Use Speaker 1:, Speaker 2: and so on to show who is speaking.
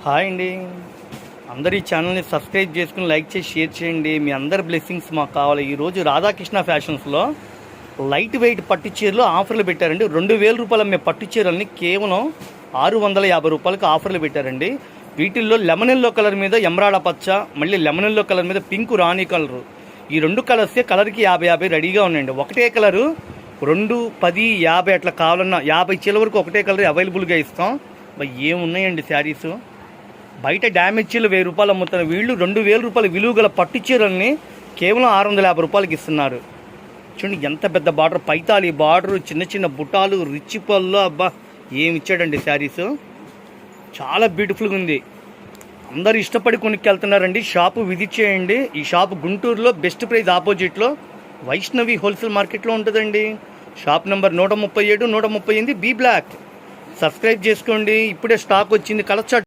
Speaker 1: Hi అండి. అందరు ఈ ఛానల్ని సబ్స్క్రైబ్ చేసుకుని లైక్ చేసి షేర్ చేయండి. మీ అందరి బ్లెస్సింగ్స్ మాకు కావాలి. ఈరోజు రాధాకృష్ణ ఫ్యాషన్స్లో లైట్ వెయిట్ పట్టు చీరలు ఆఫర్లు పెట్టారండి. 2000 రూపాయలు అమ్మే పట్టు చీరల్ని కేవలం 650 రూపాయలకు ఆఫర్లు పెట్టారండి. వీటిల్లో లెమన్ ఎల్లో కలర్ మీద ఎమరాడ పచ్చ, మళ్ళీ లెమన్ ఎల్లో కలర్ మీద పింక్ రాణి కలరు, ఈ రెండు కలర్సే కలర్కి 50 రెడీగా ఉన్నాయండి. ఒకటే కలరు 2, 10, 50 అట్లా కావాలన్నా 50 చీరల వరకు ఒకటే కలర్ అవైలబుల్గా ఇస్తాం. ఏమున్నాయండి శారీస్. బయట డ్యామేజ్ చీరలు 1000 రూపాయలు అమ్ముతున్న వీళ్ళు 2000 రూపాయల విలువ గల పట్టు చీరల్ని కేవలం 650 రూపాయలకి ఇస్తున్నారు. చూడండి ఎంత పెద్ద బార్డర్, పైతాలి బార్డరు, చిన్న చిన్న బుటాలు, రిచ్ పళ్ళు. అబ్బా ఏమి ఇచ్చాడండి శారీస్. చాలా బ్యూటిఫుల్గా ఉంది. అందరు ఇష్టపడి కొనుక్కెళ్తున్నారండి. షాపు విజిట్ చేయండి. ఈ షాపు గుంటూరులో బెస్ట్ ప్రైస్ ఆపోజిట్లో వైష్ణవి హోల్సేల్ మార్కెట్లో ఉంటుందండి. Shop number 137, 138 B block. Subscribe చేసుకోండి. ఇప్పుడే స్టాక్ వచ్చింది. Colour chart